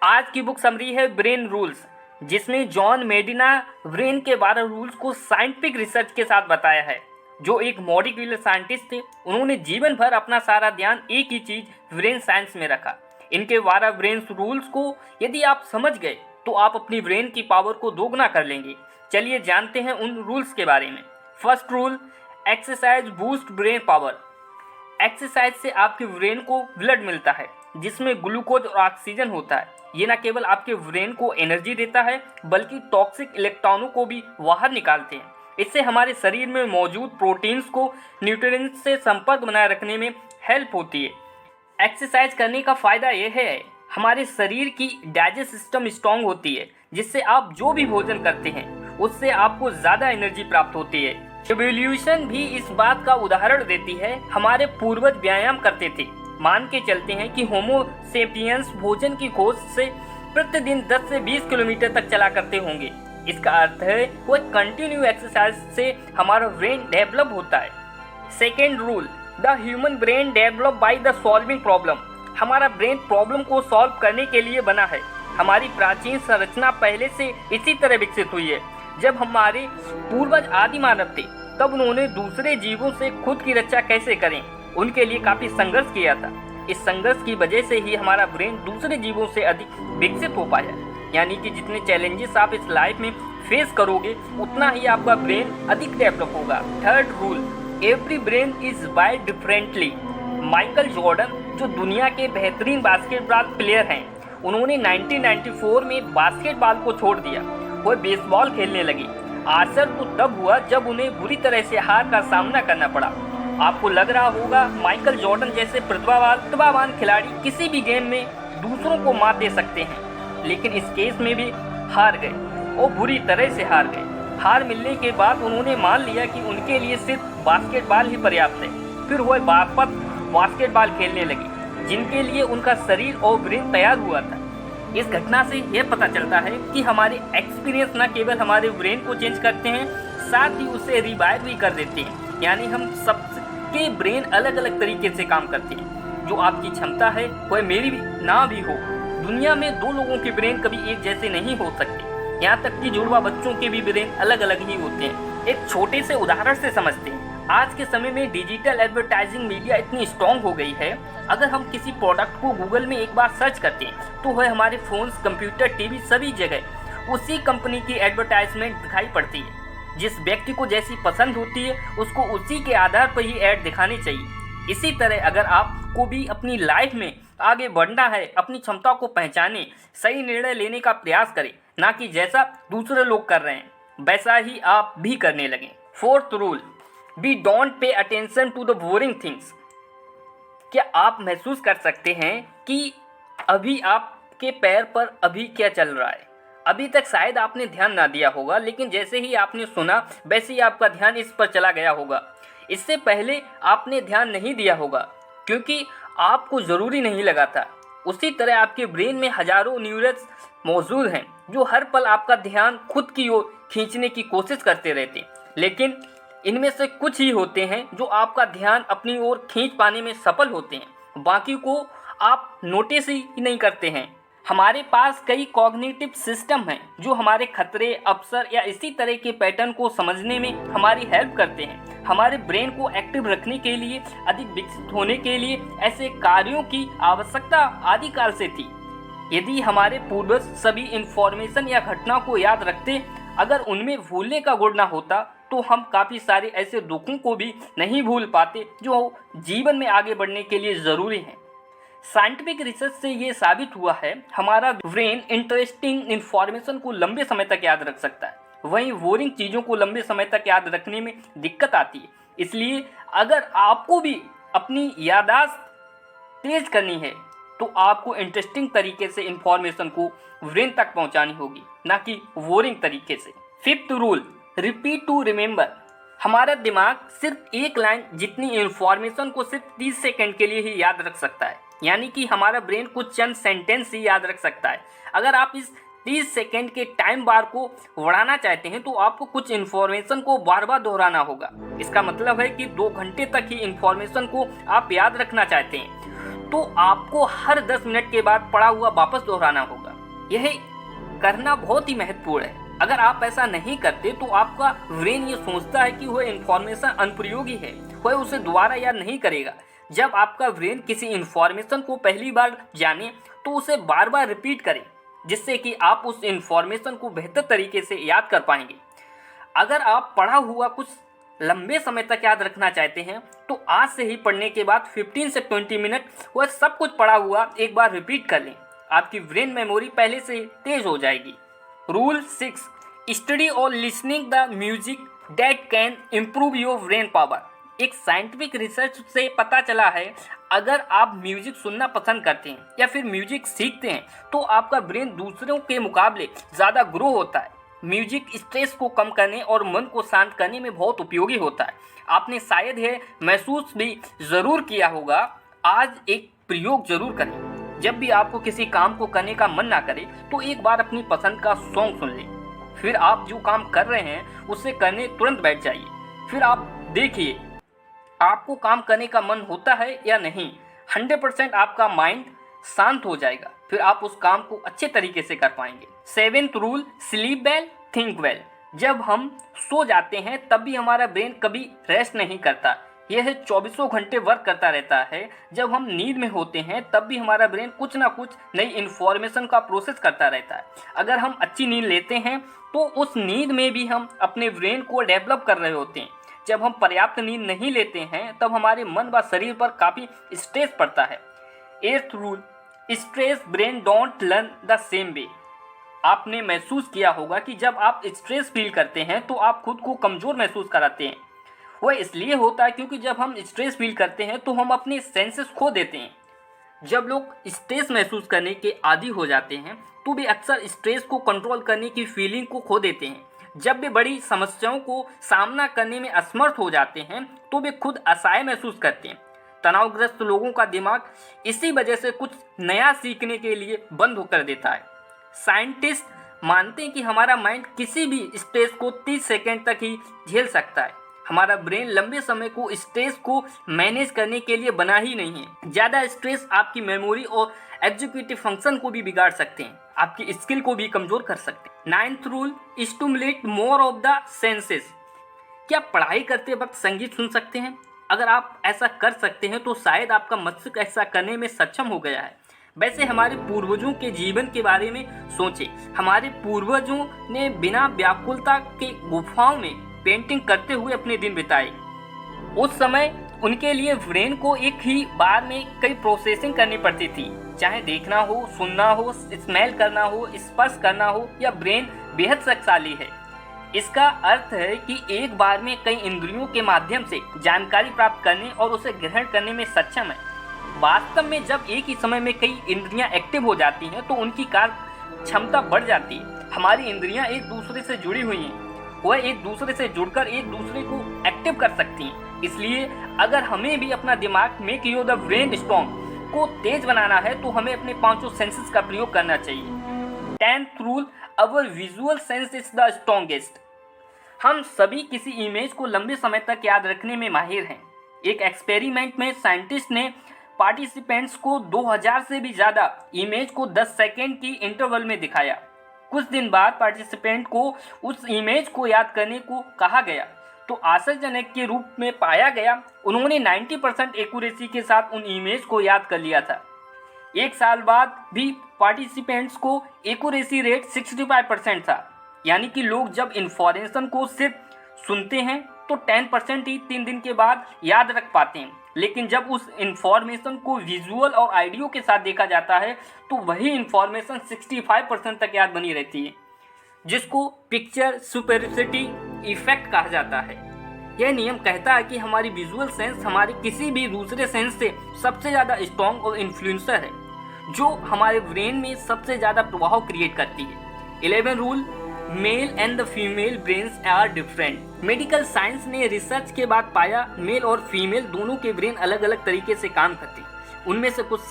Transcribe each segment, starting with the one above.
आज की book summary है ब्रेन रूल्स, जिसमें जॉन मेडिना ब्रेन के 12 रूल्स को साइंटिफिक रिसर्च के साथ बताया है। जो एक मॉलिक्यूलर साइंटिस्ट थे, उन्होंने जीवन भर अपना सारा ध्यान एक ही चीज ब्रेन साइंस में रखा। इनके 12 ब्रेन रूल्स को यदि आप समझ गए तो आप अपनी ब्रेन की पावर को दोगुना कर लेंगे। चलिए जानते हैं उन रूल्स के बारे में। First rule, exercise boost brain power. Exercise से आपके ब्रेन को ब्लड मिलता है, जिसमें ग्लूकोज और ऑक्सीजन होता है। ये न केवल आपके ब्रेन को एनर्जी देता है, बल्कि टॉक्सिक इलेक्ट्रॉनों को भी बाहर निकालते हैं। इससे हमारे शरीर में मौजूद प्रोटीन्स को न्यूट्रिएंट्स से संपर्क बनाए रखने में हेल्प होती है। एक्सरसाइज करने का फ़ायदा यह है, हमारे शरीर की डाइजेस्ट सिस्टम स्ट्रांग होती है, जिससे आप जो भी भोजन करते हैं उससे आपको ज़्यादा एनर्जी प्राप्त होती है। एवोल्यूशन भी इस बात का उदाहरण देती है। हमारे पूर्वज व्यायाम करते थे। मान के चलते हैं कि होमो सेपियंस भोजन की खोज से प्रतिदिन 10 से 20 किलोमीटर तक चला करते होंगे। इसका अर्थ है वो कंटिन्यू एक्सरसाइज से हमारा ब्रेन डेवलप होता है। Second rule, the human brain develop by the solving problem. हमारा ब्रेन प्रॉब्लम को सॉल्व करने के लिए बना है। हमारी प्राचीन संरचना पहले से इसी तरह विकसित हुई है। जब हमारे पूर्वज आदि मानव थे, तब उन्होंने दूसरे जीवों से खुद की रक्षा कैसे करें, उनके लिए काफ़ी संघर्ष किया था। इस संघर्ष की वजह से ही हमारा ब्रेन दूसरे जीवों से अधिक विकसित हो पाया। यानी कि जितने चैलेंजेस आप इस लाइफ में फेस करोगे, उतना ही आपका ब्रेन अधिक डेवलप होगा। Third rule, every brain is wired differently. Michael Jordan, जो दुनिया के बेहतरीन बास्केटबॉल प्लेयर हैं, उन्होंने 1994 में बास्केटबॉल को छोड़ दिया। वह बेसबॉल खेलने लगे। आश्चर्य तो तब हुआ जब उन्हें बुरी तरह से हार का सामना करना पड़ा। आपको लग रहा होगा माइकल जॉर्डन जैसे प्रतिभावान खिलाड़ी किसी भी गेम में दूसरों को मात दे सकते हैं, लेकिन इस केस में भी हार गए और बुरी तरह से हार गए। हार मिलने के बाद उन्होंने मान लिया कि उनके लिए सिर्फ बास्केटबॉल ही पर्याप्त है। फिर वह वापस बास्केटबॉल खेलने लगे, जिनके लिए उनका शरीर और ब्रेन तैयार हुआ था। इस घटना से यह पता चलता है कि हमारे एक्सपीरियंस न केवल हमारे ब्रेन को चेंज करते हैं, साथ ही उसे रिवाइव भी कर देते हैं। यानी हम सबके ब्रेन अलग अलग तरीके से काम करते हैं। जो आपकी क्षमता है वह मेरी भी ना भी हो। दुनिया में दो लोगों के ब्रेन कभी एक जैसे नहीं हो सकते। यहाँ तक कि जुड़वा बच्चों के भी ब्रेन अलग अलग ही होते हैं। एक छोटे से उदाहरण से समझते हैं। आज के समय में डिजिटल एडवर्टाइजिंग मीडिया इतनी स्ट्रॉन्ग हो गई है, अगर हम किसी प्रोडक्ट को गूगल में एक बार सर्च करते हैं तो वह हमारे फ़ोन्स, कंप्यूटर, टीवी सभी जगह उसी कंपनी की एडवर्टाइजमेंट दिखाई पड़ती है। जिस व्यक्ति को जैसी पसंद होती है उसको उसी के आधार पर ही ऐड दिखानी चाहिए। इसी तरह अगर आपको भी अपनी लाइफ में आगे बढ़ना है, अपनी क्षमता को पहचाने, सही निर्णय लेने का प्रयास करें, ना कि जैसा दूसरे लोग कर रहे हैं वैसा ही आप भी करने लगें। Fourth rule, we don't pay attention to the boring things. क्या आप महसूस कर सकते हैं कि अभी आपके पैर पर अभी क्या चल रहा है? अभी तक शायद आपने ध्यान ना दिया होगा, लेकिन जैसे ही आपने सुना वैसे ही आपका ध्यान इस पर चला गया होगा। इससे पहले आपने ध्यान नहीं दिया होगा क्योंकि आपको ज़रूरी नहीं लगा था। उसी तरह आपके ब्रेन में हजारों न्यूरॉन्स मौजूद हैं जो हर पल आपका ध्यान खुद की ओर खींचने की कोशिश करते रहते हैं, लेकिन इनमें से कुछ ही होते हैं जो आपका ध्यान अपनी ओर खींच पाने में सफल होते हैं। बाकी को आप नोटिस ही नहीं करते हैं। हमारे पास कई कॉग्निटिव सिस्टम हैं जो हमारे खतरे, अवसर या इसी तरह के पैटर्न को समझने में हमारी हेल्प करते हैं। हमारे ब्रेन को एक्टिव रखने के लिए, अधिक विकसित होने के लिए ऐसे कार्यों की आवश्यकता आदिकाल से थी। यदि हमारे पूर्वज सभी इंफॉर्मेशन या घटना को याद रखते, अगर उनमें भूलने का गुण ना होता, तो हम काफ़ी सारे ऐसे दुखों को भी नहीं भूल पाते जो जीवन में आगे बढ़ने के लिए ज़रूरी हैं। साइंटिफिक रिसर्च से ये साबित हुआ है, हमारा ब्रेन इंटरेस्टिंग इन्फॉर्मेशन को लंबे समय तक याद रख सकता है, वहीं बोरिंग चीज़ों को लंबे समय तक याद रखने में दिक्कत आती है। इसलिए अगर आपको भी अपनी याददाश्त तेज करनी है तो आपको इंटरेस्टिंग तरीके से इन्फॉर्मेशन को ब्रेन तक पहुंचानी होगी, ना कि बोरिंग तरीके से। Fifth rule, repeat to remember. हमारा दिमाग सिर्फ एक लाइन जितनी इन्फॉर्मेशन को सिर्फ 30 सेकंड के लिए ही याद रख सकता है। यानी कि हमारा ब्रेन कुछ चंद सेंटेंस ही याद रख सकता है। अगर आप इस 30 सेकंड के टाइम बार को बढ़ाना चाहते हैं तो आपको कुछ इन्फॉर्मेशन को बार बार दोहराना होगा। इसका मतलब है कि 2 घंटे तक ही इन्फॉर्मेशन को आप याद रखना चाहते हैं तो आपको हर 10 मिनट के बाद पढ़ा हुआ वापस दोहराना होगा। यह करना बहुत ही महत्वपूर्ण है। अगर आप ऐसा नहीं करते तो आपका ब्रेन ये सोचता है कि वह इंफॉर्मेशन अनुपयोगी है, वह उसे दोबारा याद नहीं करेगा। जब आपका ब्रेन किसी इंफॉर्मेशन को पहली बार जाने तो उसे बार बार रिपीट करे, जिससे कि आप उस इंफॉर्मेशन को बेहतर तरीके से याद कर पाएंगे। अगर आप पढ़ा हुआ कुछ लंबे समय तक याद रखना चाहते हैं तो आज से ही पढ़ने के बाद 15 से 20 मिनट वह सब कुछ पढ़ा हुआ एक बार रिपीट कर लें। आपकी ब्रेन मेमोरी पहले से ही तेज हो जाएगी। रूल 6, स्टडी और listening the music that can improve your brain power. एक साइंटिफिक रिसर्च से पता चला है, अगर आप म्यूजिक सुनना पसंद करते हैं या फिर म्यूजिक सीखते हैं तो आपका ब्रेन दूसरों के मुकाबले ज़्यादा ग्रो होता है। म्यूजिक स्ट्रेस को कम करने और मन को शांत करने में बहुत उपयोगी होता है। आपने शायद यह महसूस भी ज़रूर किया होगा। आज एक प्रयोग ज़रूर करें। जब भी आपको किसी काम को करने का मन ना करे तो एक बार अपनी पसंद का सॉन्ग सुन लें। फिर आप जो काम कर रहे हैं उसे करने तुरंत बैठ जाइए। फिर आप देखिए आपको काम करने का मन होता है या नहीं। 100% आपका माइंड शांत हो जाएगा। फिर आप उस काम को अच्छे तरीके से कर पाएंगे। 7th rule, sleep well think well. जब हम सो जाते हैं तब भी हमारा ब्रेन कभी रेस्ट नहीं करता, यह 24 घंटे वर्क करता रहता है। जब हम नींद में होते हैं तब भी हमारा ब्रेन कुछ ना कुछ नई इन्फॉर्मेशन का प्रोसेस करता रहता है। अगर हम अच्छी नींद लेते हैं तो उस नींद में भी हम अपने ब्रेन को डेवलप कर रहे होते हैं। जब हम पर्याप्त नींद नहीं लेते हैं तब हमारे मन व शरीर पर काफ़ी स्ट्रेस पड़ता है। 8th rule, stress brain don't learn the same way. आपने महसूस किया होगा कि जब आप स्ट्रेस फील करते हैं तो आप खुद को कमज़ोर महसूस कराते हैं। वह इसलिए होता है क्योंकि जब हम स्ट्रेस फील करते हैं तो हम अपने सेंसेस खो देते हैं। जब लोग स्ट्रेस महसूस करने के आदी हो जाते हैं तो वे अक्सर स्ट्रेस को कंट्रोल करने की फीलिंग को खो देते हैं। जब वे बड़ी समस्याओं को सामना करने में असमर्थ हो जाते हैं तो वे खुद असहाय महसूस करते हैं। तनावग्रस्त लोगों का दिमाग इसी वजह से कुछ नया सीखने के लिए बंद होकर देता है। साइंटिस्ट मानते हैं कि हमारा माइंड किसी भी स्ट्रेस को 30 सेकंड तक ही झेल सकता है। हमारा ब्रेन लंबे समय को स्ट्रेस को मैनेज करने के लिए बना ही नहीं है। ज़्यादा स्ट्रेस आपकी मेमोरी और एग्जीक्यूटिव फंक्शन को भी बिगाड़ सकते हैं, आपकी स्किल को भी कमज़ोर कर सकते हैं। 9th rule, stimulate more of the senses. क्या पढ़ाई करते वक्त संगीत सुन सकते हैं? अगर आप ऐसा कर सकते हैं तो शायद आपका मस्तिष्क ऐसा करने में सक्षम हो गया है। वैसे हमारे पूर्वजों के जीवन के बारे में सोचें। हमारे पूर्वजों ने बिना व्याकुलता के गुफाओं में पेंटिंग करते हुए अपने दिन बिताए। उस समय उनके लिए ब्रेन को एक ही बार में कई प्रोसेसिंग करनी पड़ती थी, चाहे देखना हो, सुनना हो, स्मेल करना हो, स्पर्श करना हो। या ब्रेन बेहद शक्तिशाली है। इसका अर्थ है कि एक बार में कई इंद्रियों के माध्यम से जानकारी प्राप्त करने और उसे ग्रहण करने में सक्षम है। वास्तव में जब एक ही समय में कई इंद्रियां एक्टिव हो जाती हैं तो उनकी कार्य क्षमता बढ़ जाती है। हमारी इंद्रियां एक दूसरे से जुड़ी हुई हैं, वह एक दूसरे से जुड़कर एक दूसरे को एक्टिव कर सकती हैं। इसलिए अगर हमें भी अपना दिमाग make your the brain strong को तेज बनाना है तो हमें अपने पांचों सेंसेस का प्रयोग करना चाहिए। 10th rule, our visual sense is the strongest. हम सभी किसी इमेज को लंबे समय तक याद रखने में माहिर हैं। एक एक्सपेरिमेंट में साइंटिस्ट ने पार्टिसिपेंट्स को 2000 से भी ज़्यादा इमेज को 10 सेकेंड की इंटरवल में दिखाया। कुछ दिन बाद पार्टिसिपेंट को उस इमेज को याद करने को कहा गया तो आश्चर्यजनक के रूप में पाया गया उन्होंने 90% एक्यूरेसी के साथ उन इमेज को याद कर लिया था। एक साल बाद भी पार्टिसिपेंट्स को एक्यूरेसी रेट 65% था। यानी कि लोग जब इन्फॉर्मेशन को सिर्फ सुनते हैं तो 10% ही 3 दिन के बाद याद रख पाते हैं, लेकिन जब उस इन्फॉर्मेशन को विजुअल और ऑडियो के साथ देखा जाता है तो वही इन्फॉर्मेशन 65% तक याद बनी रहती है, जिसको पिक्चर सुपरसिटी इफेक्ट कहा जाता है। यह नियम कहता है कि हमारी विजुअल सेंस हमारे किसी भी दूसरे सेंस से सबसे ज़्यादा स्ट्रॉन्ग और इन्फ्लुएंसर है, जो हमारे ब्रेन में सबसे ज़्यादा प्रभाव क्रिएट करती है। 11 rule, male and the female brains are different. Medical science ने रिसर्च के बाद पाया मेल और फीमेल दोनों के ब्रेन अलग अलग तरीके से काम करते हैं। उनमें से कुछ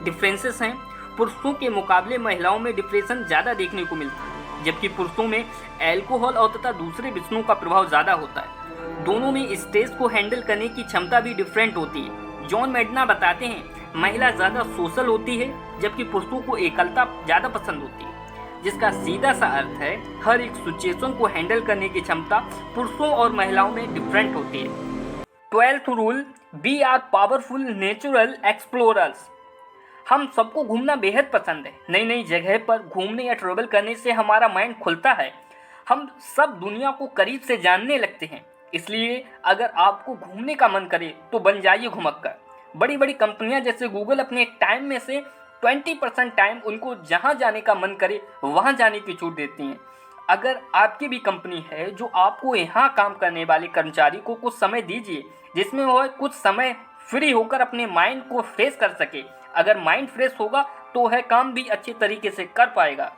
डिफरेंसेस हैं। पुरुषों के मुकाबले महिलाओं में डिप्रेशन ज़्यादा देखने को मिलता है, जबकि पुरुषों में एल्कोहल और तथा दूसरे विषयों का प्रभाव ज़्यादा होता है। दोनों में स्ट्रेस को हैंडल करने की क्षमता भी डिफरेंट होती है। जॉन मेडना बताते हैं महिला ज़्यादा सोशल होती है, जबकि पुरुषों को एकलता ज़्यादा पसंद होती है। जिसका सीधा सा अर्थ है हर एक सिचुएशन को हैंडल करने की क्षमता पुरुषों और महिलाओं में डिफरेंट होती है। 12th rule, we are powerful natural explorers. हम सबको घूमना बेहद पसंद है। नई नई जगह पर घूमने या ट्रेवल करने से हमारा माइंड खुलता है। हम सब दुनिया को करीब से जानने लगते हैं। इसलिए अगर आपको घूमने का मन करे तो बन जाइए घुमक्कर। बड़ी बड़ी कंपनियां जैसे गूगल अपने टाइम में से 20% टाइम उनको जहां जाने का मन करे वहां जाने की छूट देती हैं। अगर आपकी भी कंपनी है जो आपको यहाँ काम करने वाले कर्मचारी को कुछ समय दीजिए जिसमें वह कुछ समय फ्री होकर अपने माइंड को फ्रेश कर सके। अगर माइंड फ्रेश होगा तो वह काम भी अच्छे तरीके से कर पाएगा।